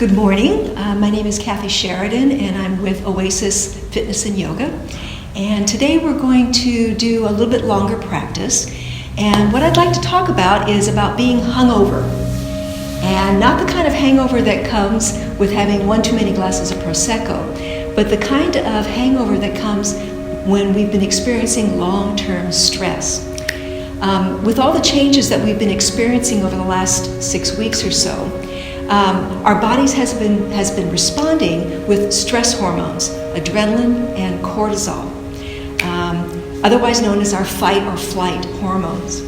Good morning. My name is Kathy Sheridan and I'm with Oasis Fitness and Yoga. And today we're going to do a little bit longer practice. And what I'd like to talk about is about being hungover. And not the kind of hangover that comes with having one too many glasses of Prosecco, but the kind of hangover that comes when we've been experiencing long-term stress. With all the changes that we've been experiencing over the last 6 weeks or so, our bodies has been responding with stress hormones, adrenaline and cortisol, otherwise known as our fight or flight hormones.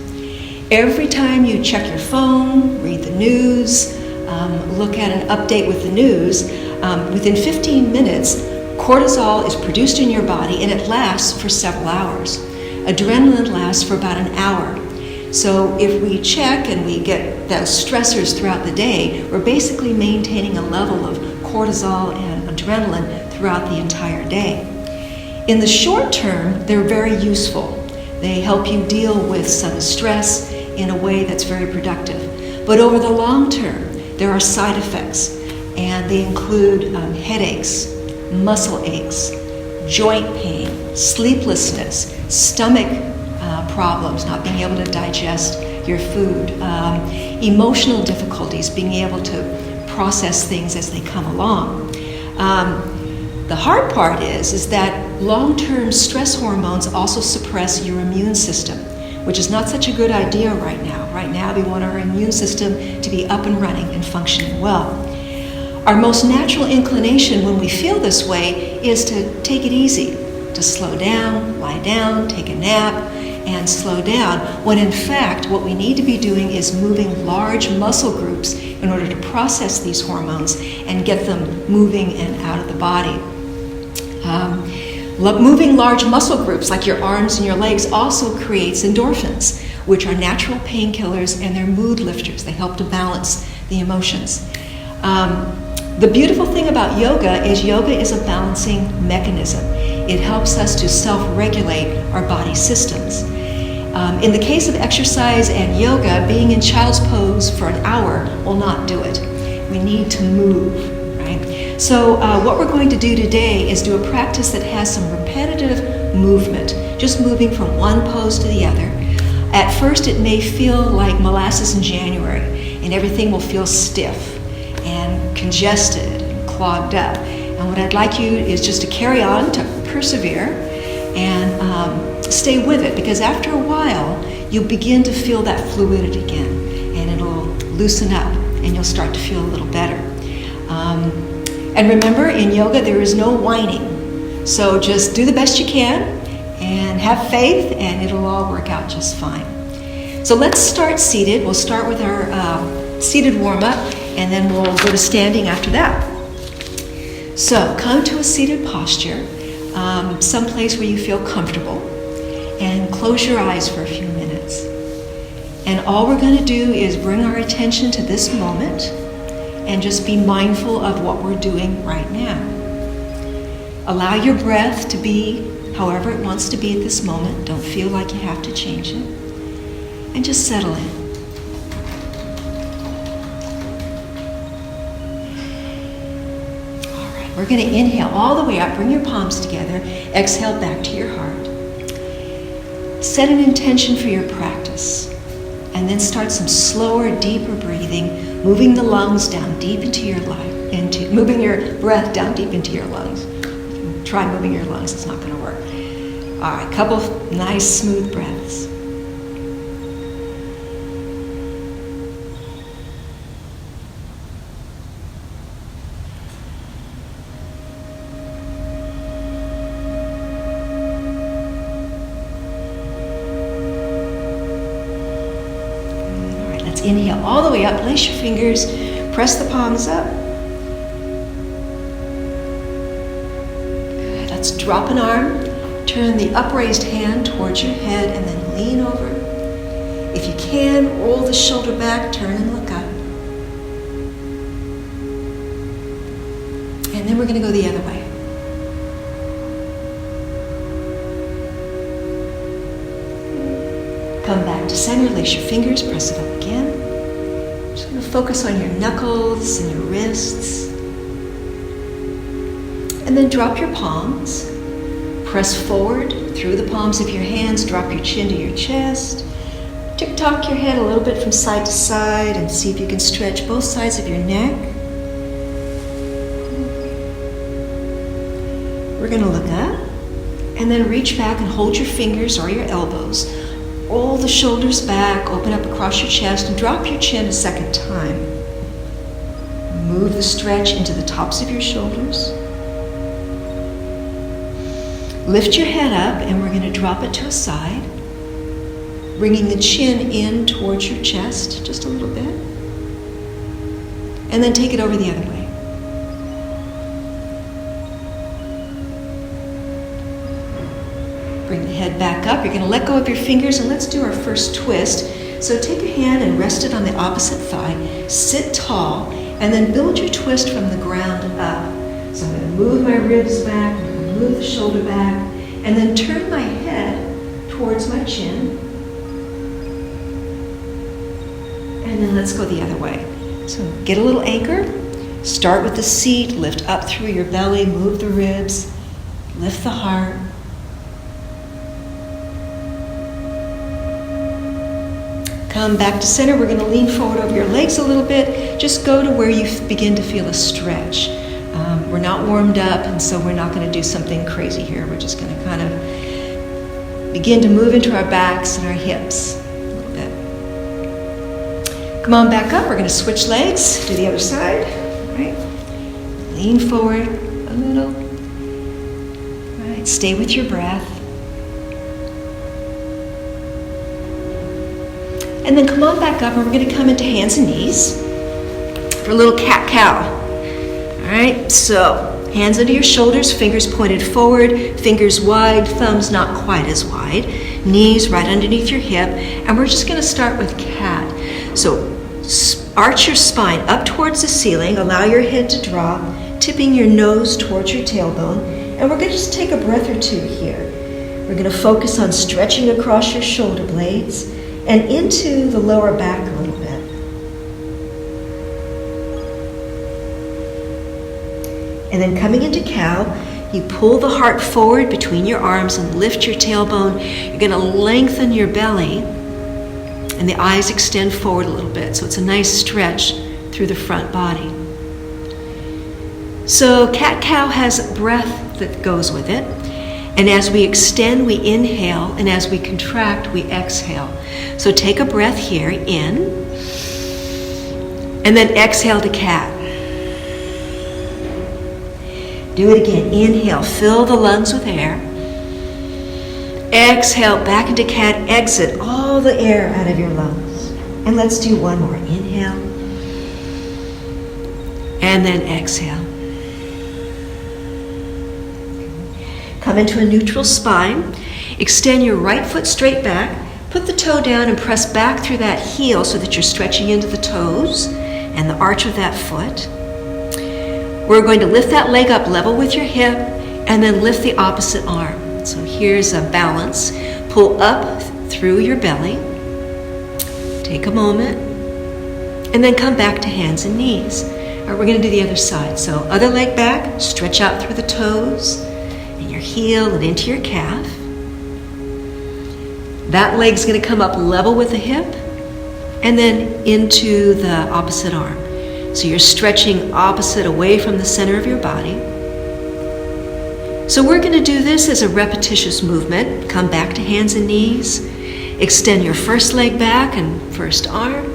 Every time you check your phone, read the news, look at an update with the news, within 15 minutes, cortisol is produced in your body and it lasts for several hours. Adrenaline lasts for about an hour. So if we check and we get those stressors throughout the day, we're basically maintaining a level of cortisol and adrenaline throughout the entire day. In the short term, they're very useful. They help you deal with some stress in a way that's very productive. But over the long term, there are side effects, and they include headaches, muscle aches, joint pain, sleeplessness, stomach problems, not being able to digest your food, emotional difficulties, being able to process things as they come along. The hard part is that long-term stress hormones also suppress your immune system, which is not such a good idea right now. Right now, we want our immune system to be up and running and functioning well. Our most natural inclination when we feel this way is to take it easy, to slow down, lie down, take a nap, and slow down, when in fact what we need to be doing is moving large muscle groups in order to process these hormones and get them moving and out of the body. Moving large muscle groups like your arms and your legs also creates endorphins, which are natural painkillers and they're mood lifters. They help to balance the emotions. The beautiful thing about yoga is a balancing mechanism. It helps us to self-regulate our body systems. In the case of exercise and yoga, being in child's pose for an hour will not do it. We need to move, right? So what we're going to do today is do a practice that has some repetitive movement, just moving from one pose to the other. At first, it may feel like molasses in January, and everything will feel stiff and congested and clogged up. And what I'd like you is just to carry on, to persevere, and stay with it, because after a while, you'll begin to feel that fluidity again, and it'll loosen up, and you'll start to feel a little better. And remember, in yoga, there is no whining. So just do the best you can, and have faith, and it'll all work out just fine. So let's start seated. We'll start with our seated warm-up, and then we'll go to standing after that. So come to a seated posture, someplace where you feel comfortable, and close your eyes for a few minutes. And all we're going to do is bring our attention to this moment and just be mindful of what we're doing right now. Allow your breath to be however it wants to be at this moment. Don't feel like you have to change it. And just settle in. We're going to inhale all the way up, bring your palms together, exhale back to your heart. Set an intention for your practice, and then start some slower, deeper breathing, moving the lungs down deep into your life, moving your breath down deep into your lungs. Try moving your lungs, it's not going to work. All right, couple of nice, smooth breaths. Inhale all the way up, place your fingers, press the palms up. Good, let's drop an arm, turn the upraised hand towards your head and then lean over. If you can, roll the shoulder back, turn and look up. And then we're going to go the other way. Come back to center, lace your fingers, press it up again. Just going to focus on your knuckles and your wrists. And then drop your palms. Press forward through the palms of your hands. Drop your chin to your chest. Tick-tock your head a little bit from side to side and see if you can stretch both sides of your neck. We're going to look up and then reach back and hold your fingers or your elbows. Roll the shoulders back, open up across your chest, and drop your chin a second time. Move the stretch into the tops of your shoulders. Lift your head up, and we're going to drop it to a side, bringing the chin in towards your chest just a little bit, and then take it over the other way. Bring the head back up. You're going to let go of your fingers, and let's do our first twist. So take your hand and rest it on the opposite thigh. Sit tall, and then build your twist from the ground up. So I'm going to move my ribs back, move the shoulder back, and then turn my head towards my chin. And then let's go the other way. So get a little anchor. Start with the seat, lift up through your belly, move the ribs, lift the heart. Come back to center. We're going to lean forward over your legs a little bit. Just go to where you begin to feel a stretch. We're not warmed up, and so we're not going to do something crazy here. We're just going to kind of begin to move into our backs and our hips a little bit. Come on back up. We're going to switch legs. Do the other side. All right. Lean forward a little. All right. Stay with your breath. And then come on back up, and we're going to come into hands and knees for a little cat-cow. All right, so hands under your shoulders, fingers pointed forward, fingers wide, thumbs not quite as wide, knees right underneath your hip, and we're just going to start with cat. So arch your spine up towards the ceiling, allow your head to drop, tipping your nose towards your tailbone, and we're going to just take a breath or two here. We're going to focus on stretching across your shoulder blades and into the lower back a little bit. And then coming into cow, you pull the heart forward between your arms and lift your tailbone. You're going to lengthen your belly, and the eyes extend forward a little bit. So it's a nice stretch through the front body. So cat-cow has breath that goes with it. And as we extend, we inhale, and as we contract, we exhale. So take a breath here, in, and then exhale to cat. Do it again. Inhale, fill the lungs with air. Exhale, back into cat, exit all the air out of your lungs. And let's do one more. Inhale, and then exhale. Come into a neutral spine. Extend your right foot straight back. Put the toe down and press back through that heel so that you're stretching into the toes and the arch of that foot. We're going to lift that leg up level with your hip and then lift the opposite arm. So here's a balance. Pull up through your belly. Take a moment. And then come back to hands and knees. All right, we're going to do the other side. So other leg back, stretch out through the toes and your heel and into your calf. That leg's going to come up level with the hip and then into the opposite arm. So you're stretching opposite away from the center of your body. So we're going to do this as a repetitious movement. Come back to hands and knees. Extend your first leg back and first arm,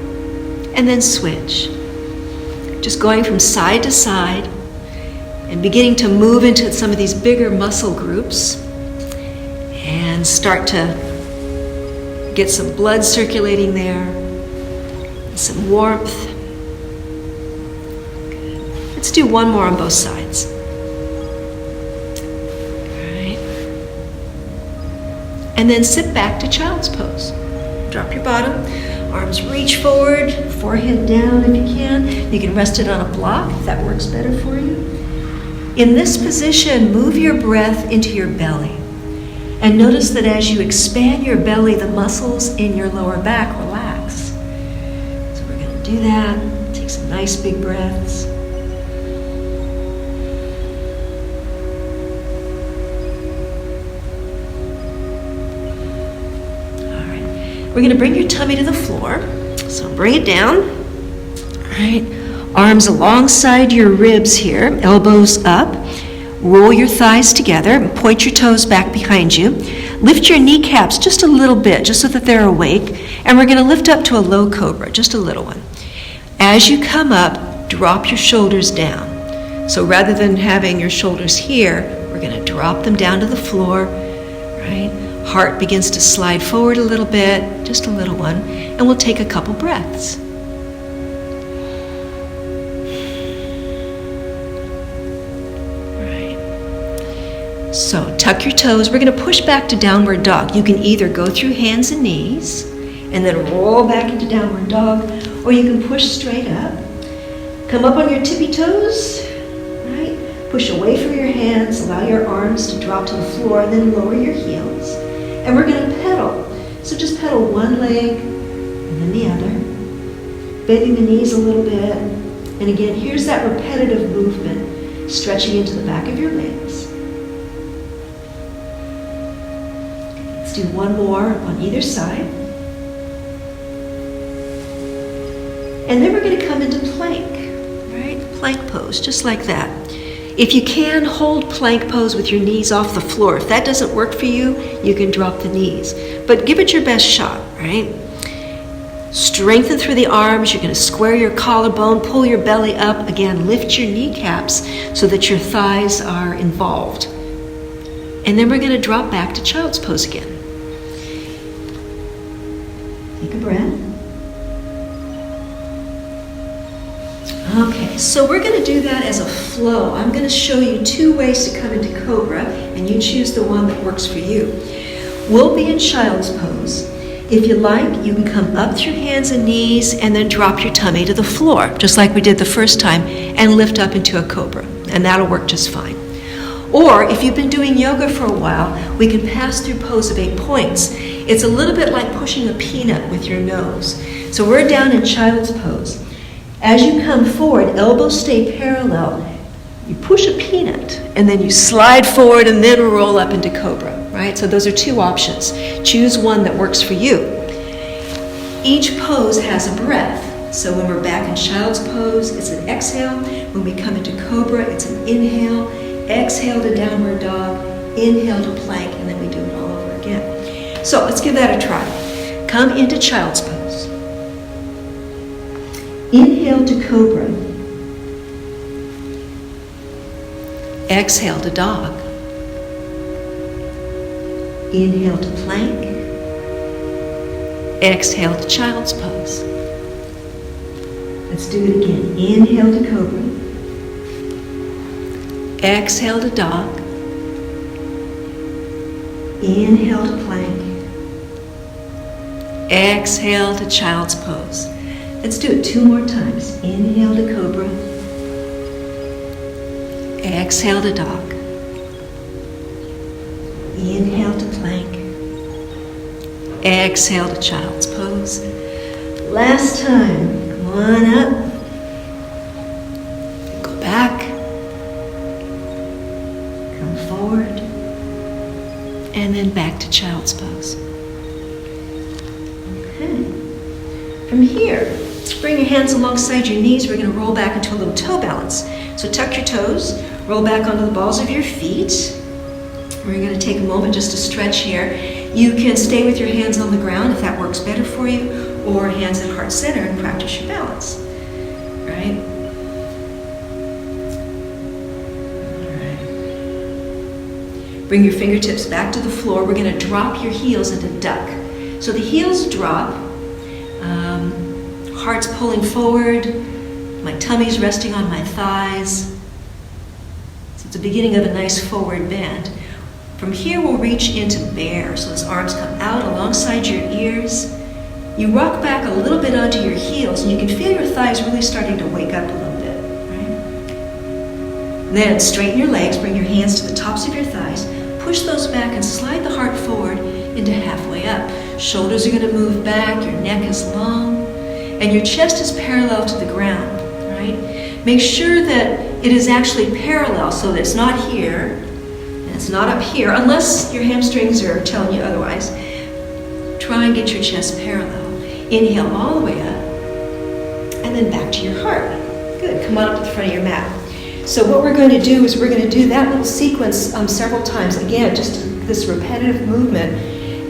and then switch. Just going from side to side and beginning to move into some of these bigger muscle groups and start to get some blood circulating there, some warmth. Let's do one more on both sides. All right. And then sit back to child's pose. Drop your bottom, arms reach forward, forehead down if you can. You can rest it on a block if that works better for you. In this position, move your breath into your belly. And notice that as you expand your belly, the muscles in your lower back relax. So we're going to Do that. Take some nice big breaths. All right. We're going to bring your tummy to the floor. So bring it down. All right. Arms alongside your ribs here, elbows up. Roll your thighs together and point your toes back behind you. Lift your kneecaps just a little bit, just so that they're awake. And we're going to lift up to a low cobra, just a little one. As you come up, drop your shoulders down. So rather than having your shoulders here, we're going to drop them down to the floor, right? Heart begins to slide forward a little bit, just a little one. And we'll take a couple breaths. So tuck your toes. We're going to push back to downward dog. You can either go through hands and knees and then roll back into downward dog, or you can push straight up. Come up on your tippy toes, right? Push away from your hands. Allow your arms to drop to the floor and then lower your heels. And we're going to pedal. So just pedal one leg and then the other. Bending the knees a little bit. And again, here's that repetitive movement, stretching into the back of your legs. Let's do one more on either side. And then we're going to come into plank, right? Plank pose, just like that. If you can, hold plank pose with your knees off the floor. If that doesn't work for you, you can drop the knees. But give it your best shot, right? Strengthen through the arms. You're going to square your collarbone, pull your belly up. Again, lift your kneecaps so that your thighs are involved. And then we're going to drop back to child's pose again. Take a breath. Okay, so we're going to do that as a flow. I'm going to show you 2 ways to come into Cobra, and you choose the one that works for you. We'll be in child's pose. If you like, you can come up through hands and knees and then drop your tummy to the floor, just like we did the first time, and lift up into a Cobra, and that'll work just fine. Or if you've been doing yoga for a while, we can pass through pose of 8 points. It's a little bit like pushing a peanut with your nose. So we're down in child's pose. As you come forward, elbows stay parallel. You push a peanut, and then you slide forward and then roll up into Cobra, right? So those are 2 options. Choose one that works for you. Each pose has a breath. So when we're back in child's pose, it's an exhale. When we come into Cobra, it's an inhale. Exhale to downward dog, inhale to plank, and then we do it all over again. So let's give that a try. Come into child's pose. Inhale to Cobra. Exhale to dog. Inhale to plank. Exhale to child's pose. Let's do it again. Inhale to Cobra. Exhale to dog. Inhale to plank. Exhale to child's pose. Let's do it 2 more times. Inhale to Cobra. Exhale to dog. Inhale to plank. Exhale to child's pose. Last time. Come on up. Go back. Come forward. And then back to child's pose. Okay. From here, bring your hands alongside your knees. We're going to roll back into a little toe balance. So tuck your toes, roll back onto the balls of your feet. We're going to take a moment just to stretch here. You can stay with your hands on the ground if that works better for you, or hands at heart center and practice your balance. Right? All right. Bring your fingertips back to the floor. We're going to drop your heels into duck. So the heels drop. Heart's pulling forward, my tummy's resting on my thighs. So it's the beginning of a nice forward bend. From here we'll reach into bear, so those arms come out alongside your ears. You rock back a little bit onto your heels, and you can feel your thighs really starting to wake up a little bit, right? Then straighten your legs, bring your hands to the tops of your thighs, push those back and slide the heart forward into halfway up. Shoulders are going to move back, your neck is long. and your chest is parallel to the ground, right? Make sure that it is actually parallel so that it's not here and it's not up here, unless your hamstrings are telling you otherwise. Try and get your chest parallel. Inhale all the way up, and then back to your heart. Good, come on up to the front of your mat. So what we're going to do is we're going to do that little sequence several times. Again, just this repetitive movement,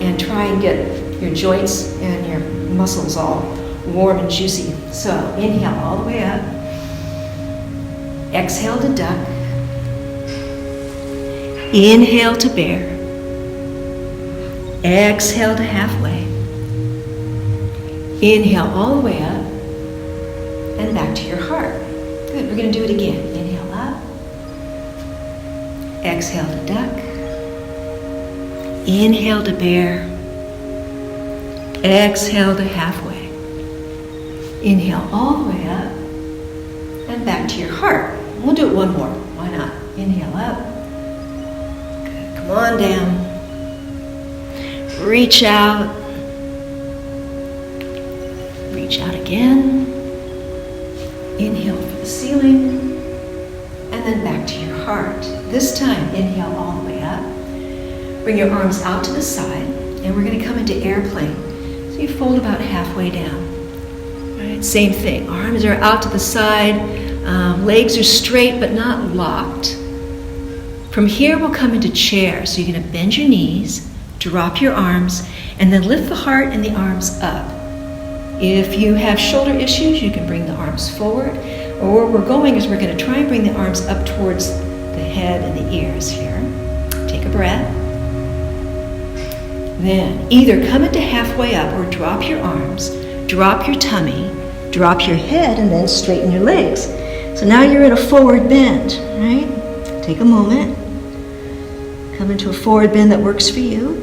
and try and get your joints and your muscles all warm and juicy. So inhale all the way up. Exhale to duck. Inhale to bear. Exhale to halfway. Inhale all the way up and back to your heart. Good, we're going to do it again. Inhale up. Exhale to duck. Inhale to bear. Exhale to halfway. Inhale all the way up and back to your heart. We'll do it one more. Why not? Inhale up. Good. Come on down. Reach out. Reach out again. Inhale for the ceiling. And then back to your heart. This time, inhale all the way up. Bring your arms out to the side. And we're going to come into airplane. So you fold about halfway down. Right? Same thing. Arms are out to the side. Legs are straight but not locked. From here, we'll come into chair. So you're going to bend your knees, drop your arms, and then lift the heart and the arms up. If you have shoulder issues, you can bring the arms forward. Or where we're going is we're going to try and bring the arms up towards the head and the ears here. Take a breath. Then either come into halfway up or drop your arms, drop your tummy, drop your head, and then straighten your legs. So now you're in a forward bend, right? Take a moment. Come into a forward bend that works for you.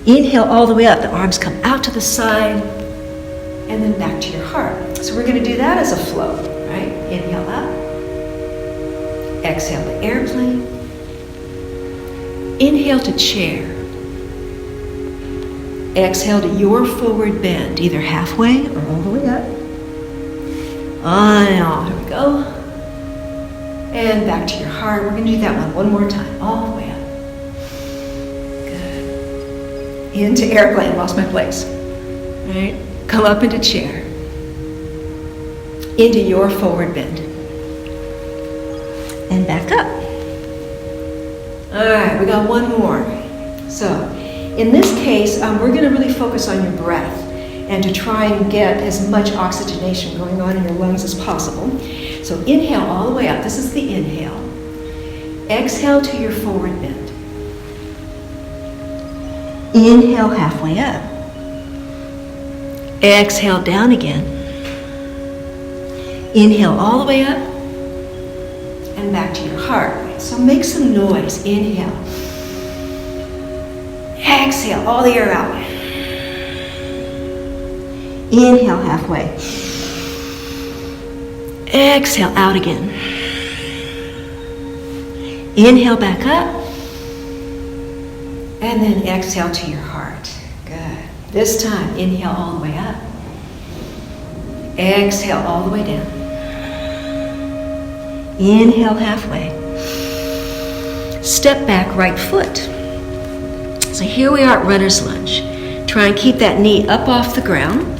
Inhale all the way up. The arms come out to the side and then back to your heart. So we're going to do that as a flow, right? Inhale up. Exhale to airplane. Inhale to chair. Exhale to your forward bend, either halfway or all the way up. On and on. Here we go. And back to your heart. We're going to do that one more time. All the way up. Good. Into airplane. Lost my place. All right. Come up into chair. Into your forward bend. And back up. All right. We got one more. So, in this case, we're going to really focus on your breath and to try and get as much oxygenation going on in your lungs as possible. So inhale all the way up. This is the inhale. Exhale to your forward bend. Inhale halfway up. Exhale down again. Inhale all the way up and back to your heart. So make some noise. Inhale. Exhale all the air out. Inhale halfway. Exhale out again. Inhale back up. And then exhale to your heart. Good. This time, inhale all the way up. Exhale all the way down. Inhale halfway. Step back, right foot. So here we are at runner's lunge. Try and keep that knee up off the ground.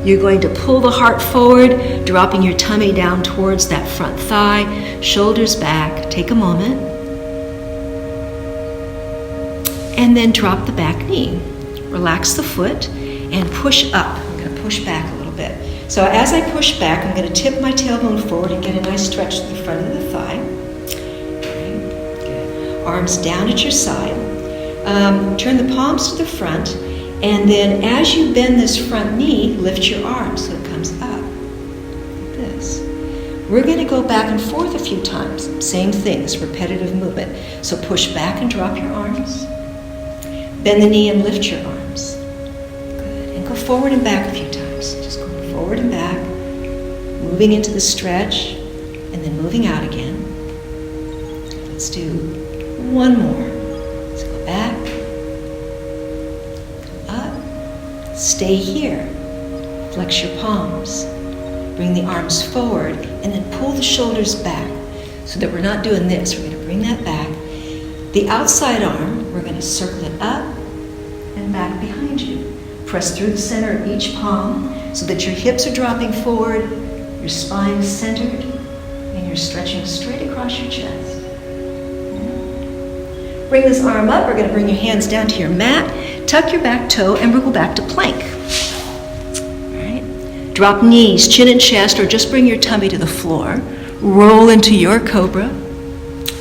You're going to pull the heart forward, dropping your tummy down towards that front thigh, shoulders back. Take a moment. And then drop the back knee. Relax the foot and push up. I'm going to push back a little bit. So as I push back, I'm going to tip my tailbone forward and get a nice stretch to the front of the thigh. Okay. Good. Arms down at your side. Turn the palms to the front, and then as you bend this front knee, lift your arms so it comes up, like this. We're going to go back and forth a few times. Same thing, this repetitive movement. So push back and drop your arms. Bend the knee and lift your arms. Good. And go forward and back a few times. Just going forward and back, moving into the stretch, and then moving out again. Let's do one more. Back, come up, stay here. Flex your palms. Bring the arms forward and then pull the shoulders back so that we're not doing this. We're going to bring that back. The outside arm, we're going to circle it up and back behind you. Press through the center of each palm so that your hips are dropping forward, your spine is centered, and you're stretching straight across your chest. Bring this arm up. We're going to bring your hands down to your mat, tuck your back toe, and we'll go back to plank. All right. Drop knees, chin and chest, or just bring your tummy to the floor. Roll into your cobra,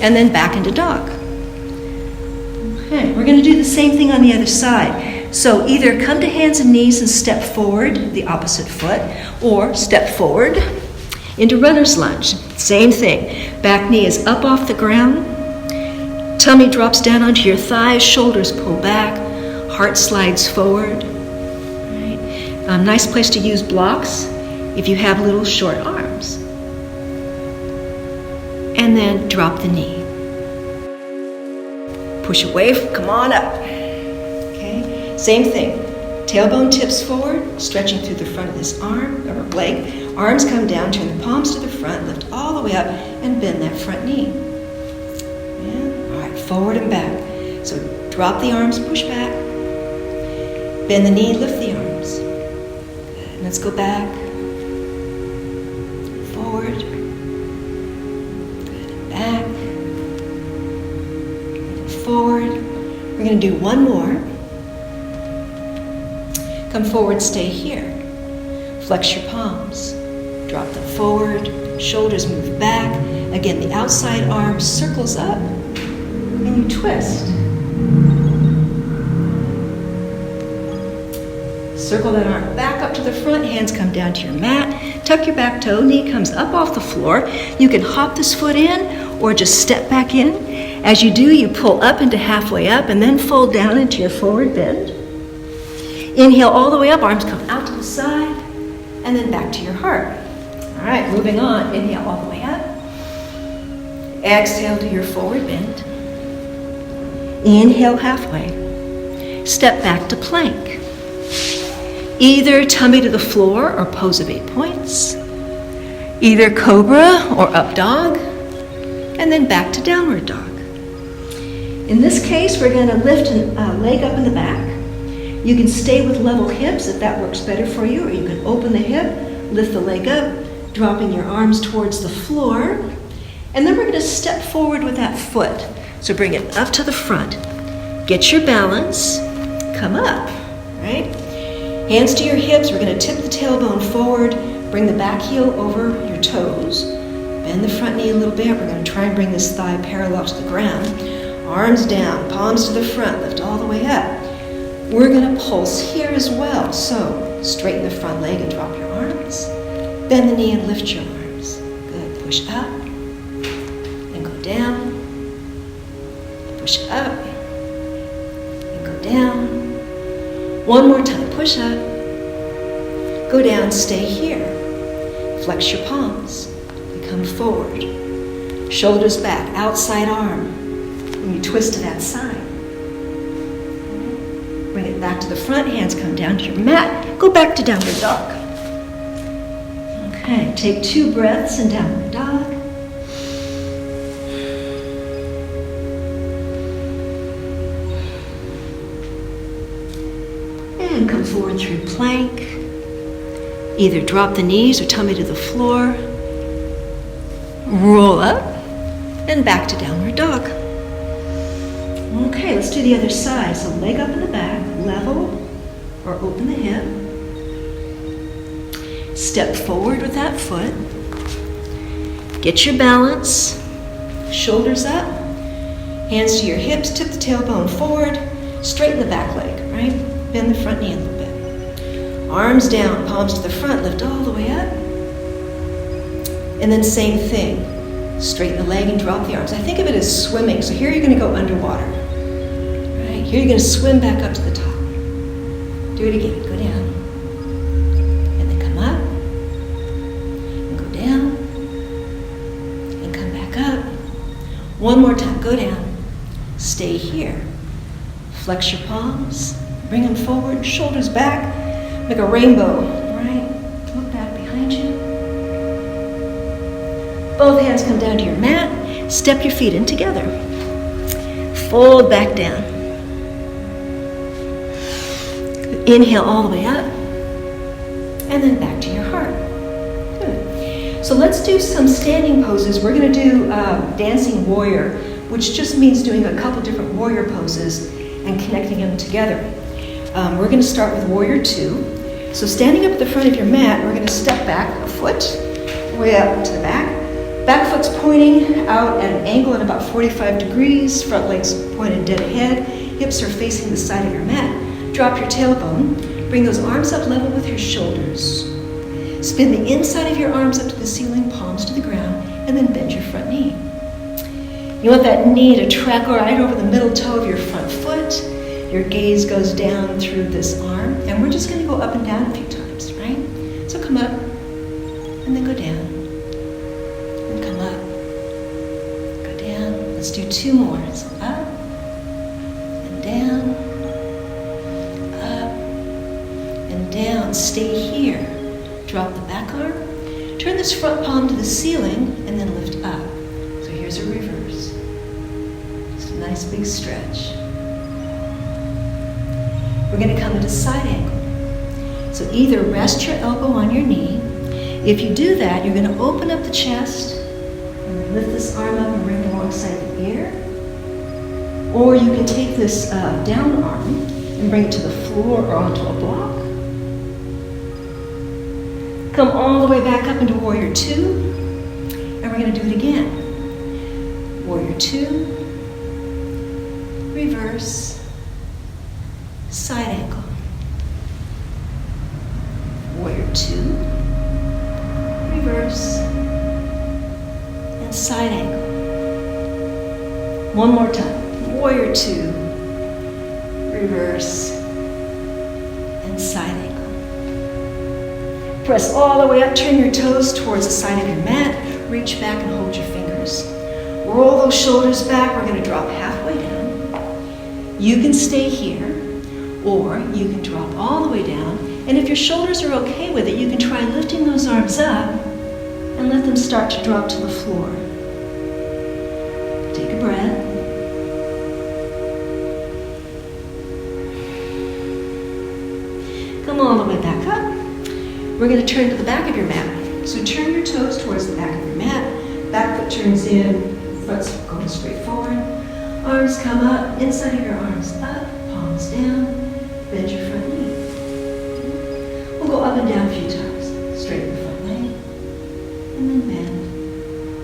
and then back into dog. Okay, we're going to do the same thing on the other side. So either come to hands and knees and step forward, the opposite foot, or step forward into runner's lunge. Same thing. Back knee is up off the ground. Tummy drops down onto your thighs, shoulders pull back, heart slides forward. Right. Nice place to use blocks if you have little short arms. And then drop the knee. Push away, come on up. Okay, same thing. Tailbone tips forward, stretching through the front of this arm or leg. Arms come down, turn the palms to the front, lift all the way up, and bend that front knee. Forward and back. So drop the arms, push back. Bend the knee, lift the arms. Good. Let's go back. Forward. Good. And back. And forward. We're going to do one more. Come forward, stay here. Flex your palms. Drop them forward. Shoulders move back. Again, the outside arm circles up. And you twist. Circle that arm back up to the front, hands come down to your mat, tuck your back toe, knee comes up off the floor. You can hop this foot in or just step back in. As you do, you pull up into halfway up and then fold down into your forward bend. Inhale all the way up, arms come out to the side, and then back to your heart. All right, moving on. Inhale all the way up. Exhale to your forward bend. Inhale halfway. Step back to plank. Either tummy to the floor or pose of 8 points. Either cobra or up dog. And then back to downward dog. In this case, we're going to lift a leg up in the back. You can stay with level hips if that works better for you, or you can open the hip, lift the leg up, dropping your arms towards the floor. And then we're going to step forward with that foot. So bring it up to the front. Get your balance. Come up, right? Hands to your hips. We're going to tip the tailbone forward. Bring the back heel over your toes. Bend the front knee a little bit. We're going to try and bring this thigh parallel to the ground. Arms down, palms to the front. Lift all the way up. We're going to pulse here as well. So straighten the front leg and drop your arms. Bend the knee and lift your arms. Good. Push up and go down. Push up and go down. One more time, push up. Go down, stay here. Flex your palms. You come forward. Shoulders back, outside arm. And you twist to that side. Bring it back to the front, hands come down to your mat. Go back to downward dog. Okay, take 2 breaths in downward dog. And come forward through plank. Either drop the knees or tummy to the floor. Roll up and back to downward dog. Okay, let's do the other side. So leg up in the back, level or open the hip. Step forward with that foot. Get your balance. Shoulders up. Hands to your hips, tip the tailbone forward. Straighten the back leg, right? Bend the front knee a little bit. Arms down, palms to the front, lift all the way up. And then same thing. Straighten the leg and drop the arms. I think of it as swimming. So here you're going to go underwater. Right? Here you're going to swim back up to the top. Do it again. Go down. And then come up. And go down. And come back up. One more time. Go down. Stay here. Flex your palms. Bring them forward, shoulders back, make a rainbow, right. Look back behind you. Both hands come down to your mat. Step your feet in together. Fold back down. Inhale all the way up. And then back to your heart. Good. So let's do some standing poses. We're going to do dancing warrior, which just means doing a couple different warrior poses and connecting them together. We're going to start with warrior 2. So standing up at the front of your mat, we're going to step back a foot, way up to the back. Back foot's pointing out at an angle at about 45 degrees. Front leg's pointed dead ahead. Hips are facing the side of your mat. Drop your tailbone. Bring those arms up level with your shoulders. Spin the inside of your arms up to the ceiling, palms to the ground, and then bend your front knee. You want that knee to track right over the middle toe of your front foot. Your gaze goes down through this arm, and we're just going to go up and down a few times, right? So come up, and then go down, and come up, go down. Let's do 2 more. So up, and down, up, and down. Stay here. Drop the back arm. Turn this front palm to the ceiling, and then lift up. So here's a reverse. Just a nice big stretch. We're going to come into side angle. So either rest your elbow on your knee. If you do that, you're going to open up the chest and lift this arm up and bring it alongside the ear. Or you can take this down arm and bring it to the floor or onto a block. Come all the way back up into warrior 2. And we're going to do it again. Warrior 2. Reverse. Side angle. Warrior 2. Reverse. And side angle. One more time. Warrior 2. Reverse. And side angle. Press all the way up. Turn your toes towards the side of your mat. Reach back and hold your fingers. Roll those shoulders back. We're going to drop halfway down. You can stay here, or you can drop all the way down. And if your shoulders are okay with it, you can try lifting those arms up and let them start to drop to the floor. Take a breath. Come all the way back up. We're going to turn to the back of your mat. So turn your toes towards the back of your mat. Back foot turns in, foot's going straight forward. Arms come up, inside of your arms up, palms down. Bend your front knee. We'll go up and down a few times. Straighten the front leg. And then bend.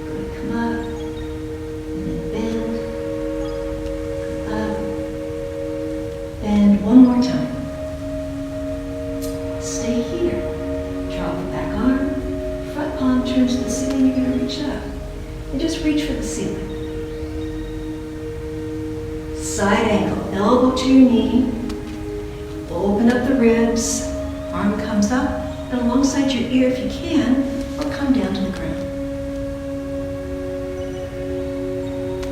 Good. Come up. And then bend. Come up. Bend one more time. Stay here. Drop the back arm. Front palm turns to the ceiling. You're going to reach up. And just reach for the ceiling. Side angle. Elbow to your knee. Open up the ribs, arm comes up, and alongside your ear if you can, or come down to the ground.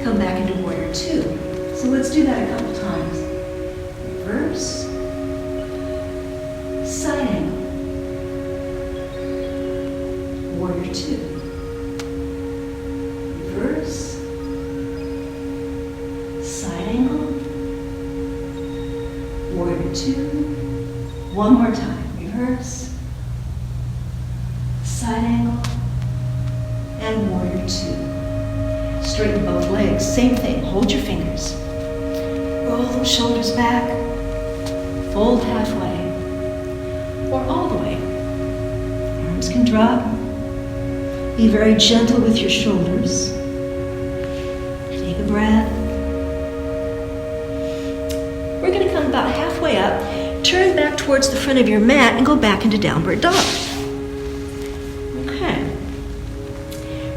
Come back into warrior 2. So let's do that a couple times. Reverse, side angle, warrior 2. Reverse, side angle, warrior 2. One more time. Reverse. Side angle. And warrior 2. Straighten both legs. Same thing. Hold your fingers. Roll those shoulders back. Fold halfway. Or all the way. Arms can drop. Be very gentle with your shoulders. Take a breath. We're going to come about halfway up, turn back towards the front of your mat, and go back into downward dog. Okay.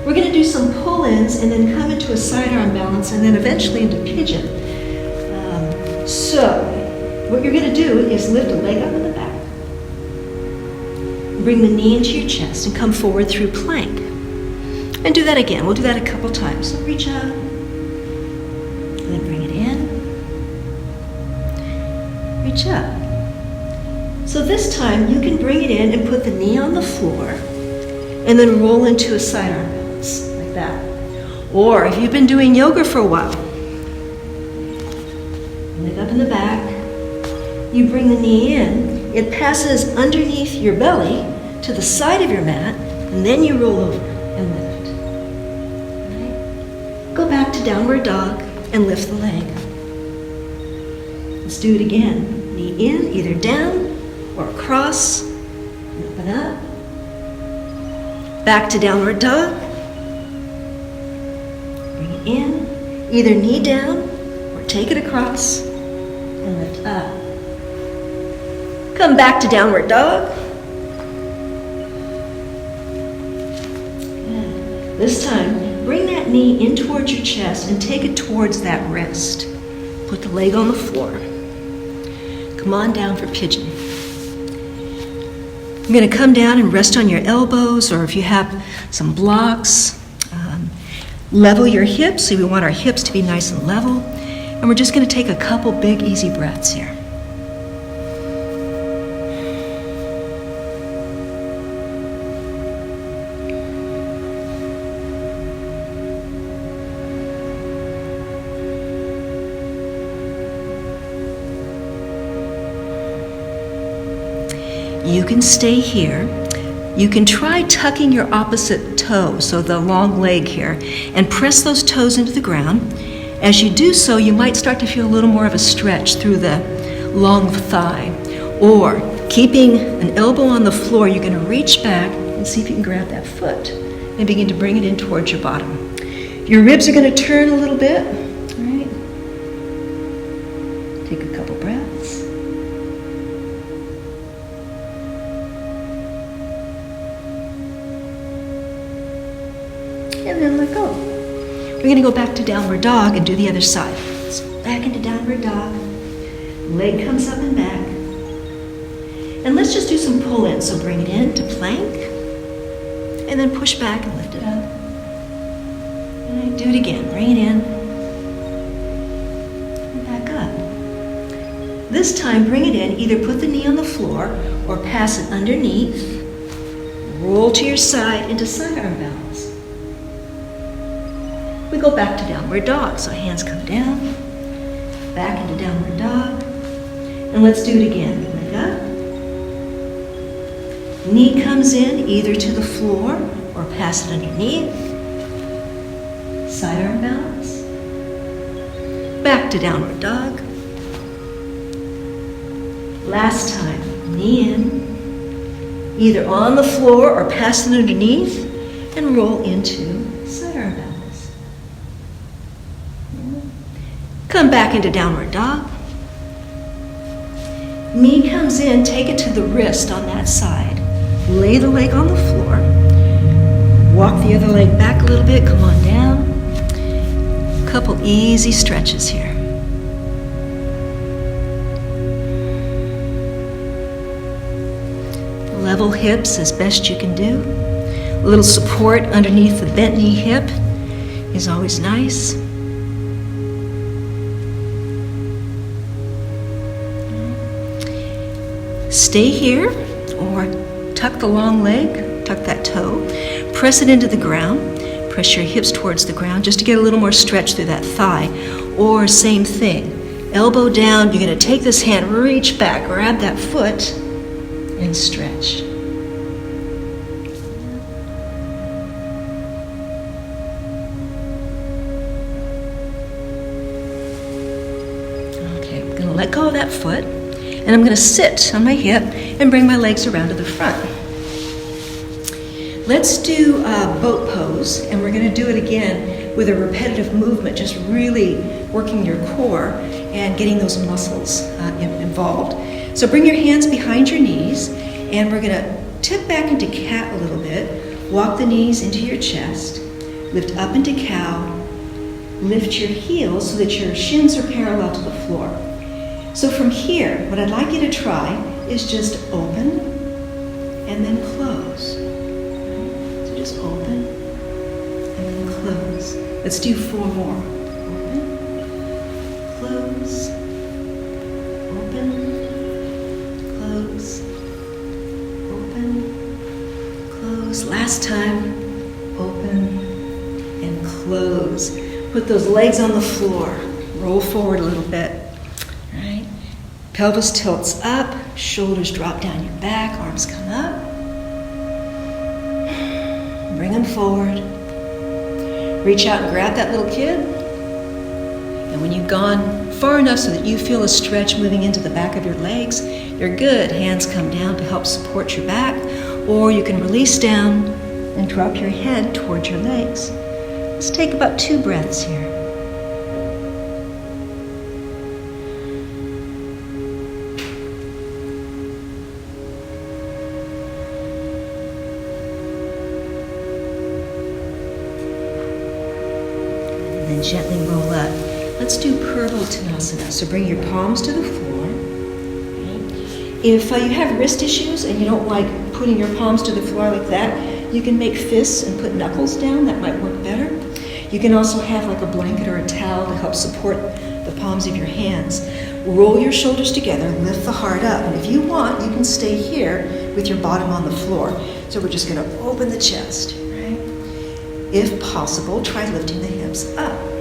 We're going to do some pull-ins and then come into a side arm balance and then eventually into pigeon. So, what you're going to do is lift a leg up in the back. Bring the knee into your chest and come forward through plank. And do that again. We'll do that a couple times. So reach up, and then bring it in. Reach up. So this time you can bring it in and put the knee on the floor and then roll into a side arm balance, like that. Or if you've been doing yoga for a while, leg up in the back, you bring the knee in, it passes underneath your belly to the side of your mat, and then you roll over and lift. Right? Go back to downward dog and lift the leg. Let's do it again. Knee in, either down or across, open up. Back to downward dog. Bring it in, either knee down or take it across and lift up. Come back to downward dog. Good. This time, bring that knee in towards your chest and take it towards that wrist. Put the leg on the floor. Come on down for pigeon. I'm going to come down and rest on your elbows, or if you have some blocks, level your hips. So we want our hips to be nice and level. And we're just going to take a couple big, easy breaths here. You can stay here. You can try tucking your opposite toe, so the long leg here, and press those toes into the ground. As you do so, you might start to feel a little more of a stretch through the long thigh. Or, keeping an elbow on the floor, you're going to reach back and see if you can grab that foot and begin to bring it in towards your bottom. Your ribs are going to turn a little bit. All right. Take a couple breaths. And then let go. We're going to go back to downward dog and do the other side. So back into downward dog. Leg comes up and back. And let's just do some pull-ins. So bring it in to plank. And then push back and lift it up. And do it again. Bring it in. And back up. This time, bring it in. Either put the knee on the floor or pass it underneath. Roll to your side into side arm balance. We go back to downward dog. So hands come down, back into downward dog. And let's do it again. Leg up. Knee comes in either to the floor or pass it underneath. Side arm balance. Back to downward dog. Last time, knee in, either on the floor or pass it underneath, and roll into side arm balance. Come back into downward dog. Knee comes in, take it to the wrist on that side. Lay the leg on the floor. Walk the other leg back a little bit, come on down. A couple easy stretches here. Level hips as best you can do. A little support underneath the bent knee hip is always nice. Stay here, or tuck the long leg, tuck that toe, press it into the ground, press your hips towards the ground just to get a little more stretch through that thigh. Or same thing, elbow down, you're going to take this hand, reach back, grab that foot, and stretch. Okay, I'm going to let go of that foot. And I'm going to sit on my hip and bring my legs around to the front. Let's do a boat pose, and we're going to do it again with a repetitive movement, just really working your core and getting those muscles involved. So bring your hands behind your knees, and we're going to tip back into cat a little bit, walk the knees into your chest, lift up into cow, lift your heels so that your shins are parallel to the floor. So from here, what I'd like you to try is just open and then close. So just open and then close. Let's do 4 more. Open, close, open, close. close. Open, close. Last time. Open and close. Put those legs on the floor. Roll forward a little bit. All right. Pelvis tilts up. Shoulders drop down your back. Arms come up. Bring them forward. Reach out and grab that little kid. And when you've gone far enough so that you feel a stretch moving into the back of your legs, you're good. Hands come down to help support your back. Or you can release down and drop your head towards your legs. Let's take about 2 breaths here. And then gently roll up. Let's do Purvottanasana. So bring your palms to the floor. If you have wrist issues and you don't like putting your palms to the floor like that, you can make fists and put knuckles down. That might work better. You can also have like a blanket or a towel to help support the palms of your hands. Roll your shoulders together, lift the heart up. And if you want, you can stay here with your bottom on the floor. So we're just going to open the chest, right? If possible, try lifting the hips up.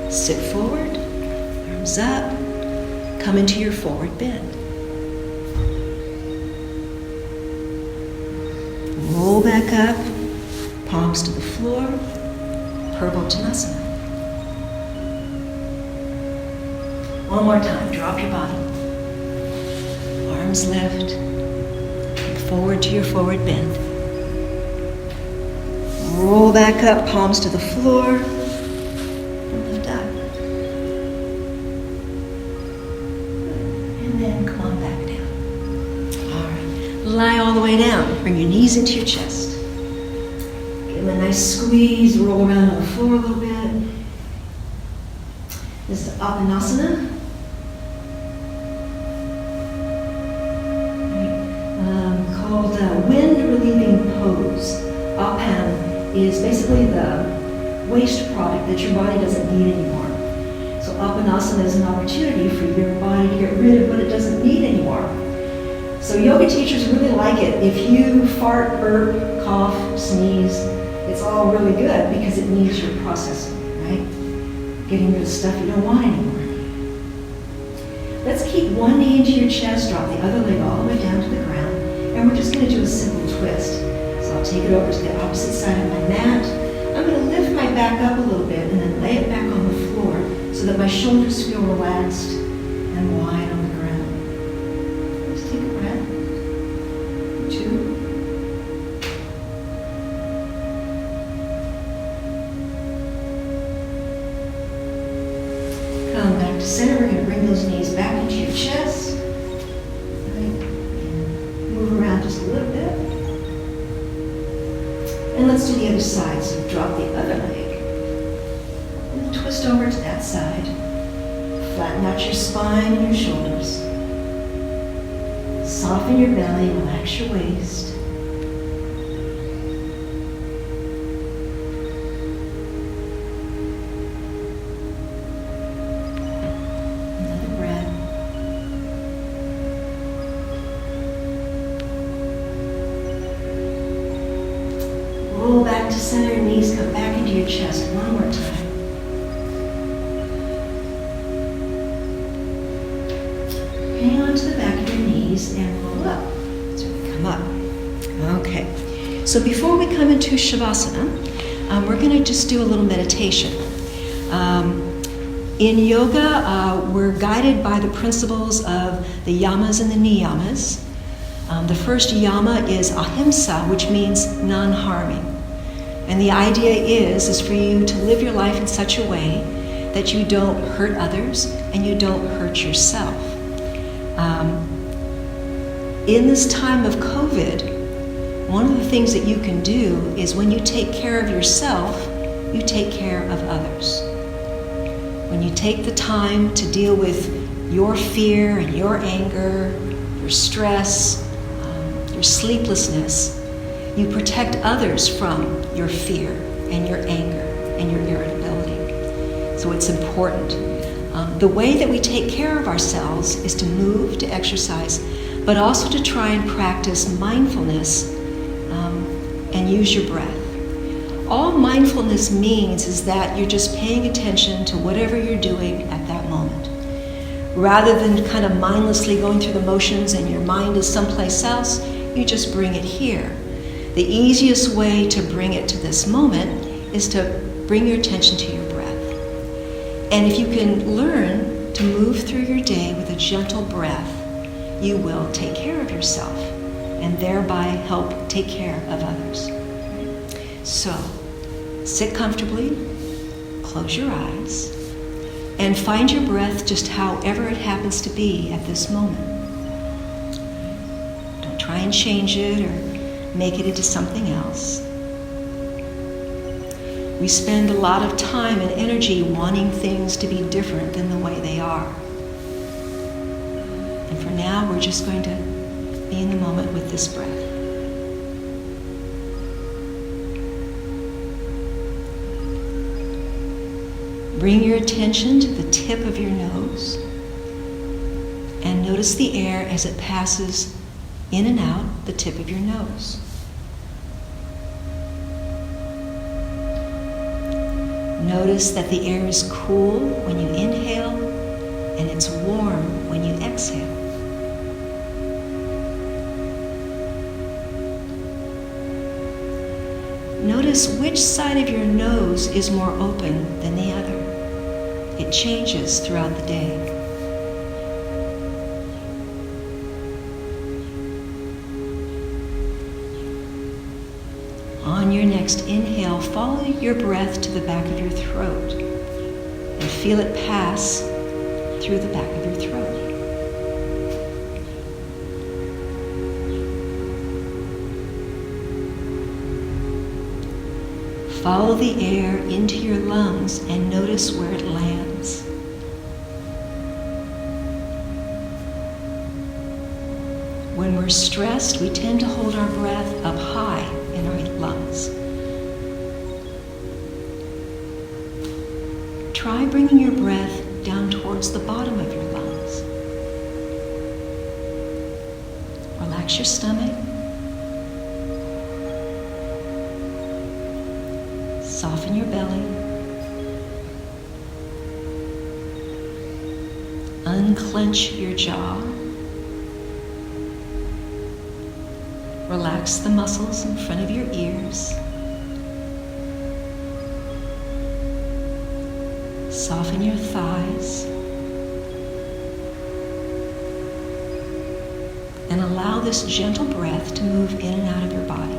Sit forward, arms up, come into your forward bend. Roll back up, palms to the floor, Purvottanasana. One more time, drop your bottom. Arms lift, forward to your forward bend. Roll back up, palms to the floor. Lie all the way down. Bring your knees into your chest. Give them a nice squeeze. Roll around on the floor a little bit. This is Appanasana. Called wind relieving pose. Appan is basically the waste product that your body doesn't need anymore. So Appanasana is an opportunity for your body to get rid of what it doesn't need anymore. So yoga teachers really like it. If you fart, burp, cough, sneeze, it's all really good because it means you're processing, right? Getting rid of stuff you don't want anymore. Let's keep one knee into your chest, drop the other leg all the way down to the ground, and we're just going to do a simple twist. So I'll take it over to the opposite side of my mat. I'm going to lift my back up a little bit and then lay it back on the floor so that my shoulders feel relaxed and wide on the ground. Take a breath. 2. Come back to center. We're going to bring those knees back into your chest. Right. And move around just a little bit. And let's do the other side. So drop the other leg. And then twist over to that side. Flatten out your spine and your shoulders. Soften your belly, relax your waist. Another breath. Roll back to center, knees come back into your chest one more time. Hang on to the back of your knees and roll up. So we come up. Okay. So before we come into Shavasana, we're going to just do a little meditation. In yoga, we're guided by the principles of the yamas and the niyamas. The first yama is ahimsa, which means non-harming. And the idea is for you to live your life in such a way that you don't hurt others and you don't hurt yourself. In this time of COVID, one of the things that you can do is when you take care of yourself, you take care of others. When you take the time to deal with your fear and your anger, your stress, your sleeplessness, you protect others from your fear and your anger and your irritability. So it's important. The way that we take care of ourselves is to move, to exercise, but also to try and practice mindfulness and use your breath. All mindfulness means is that you're just paying attention to whatever you're doing at that moment. Rather than kind of mindlessly going through the motions and your mind is someplace else, you just bring it here. The easiest way to bring it to this moment is to bring your attention to your breath. And if you can learn to move through your day with a gentle breath, you will take care of yourself and thereby help take care of others. So, sit comfortably, close your eyes, and find your breath just however it happens to be at this moment. Don't try and change it or make it into something else. We spend a lot of time and energy wanting things to be different than the way they are. And for now, we're just going to be in the moment with this breath. Bring your attention to the tip of your nose and notice the air as it passes in and out the tip of your nose. Notice that the air is cool when you inhale and it's warm when you exhale. Notice which side of your nose is more open than the other. It changes throughout the day. On your next inhale, follow your breath to the back of your throat and feel it pass through the back of your throat. Follow the air into your lungs and notice where it lands. When we're stressed, we tend to hold our breath up high in our lungs. Try bringing your breath down towards the bottom of your lungs. Relax your stomach. Soften your belly. Unclench your jaw. Relax the muscles in front of your ears. Soften your thighs. And allow this gentle breath to move in and out of your body.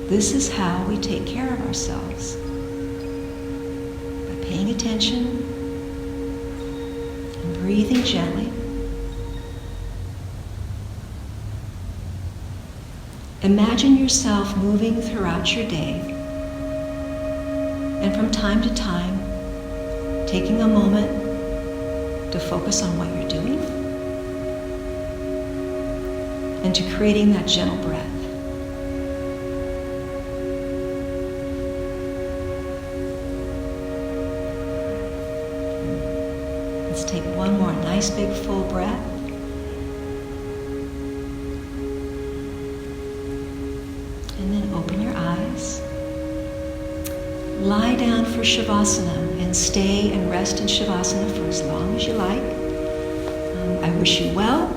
This is how we take care of ourselves. By paying attention and breathing gently. Imagine yourself moving throughout your day, and from time to time, taking a moment to focus on what you're doing and to creating that gentle breath. Let's take one more nice big full breath. And then open your eyes. Lie down for Shavasana and stay and rest in Shavasana for as long as you like. I wish you well,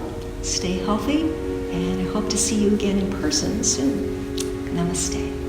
stay healthy, and I hope to see you again in person soon. Namaste.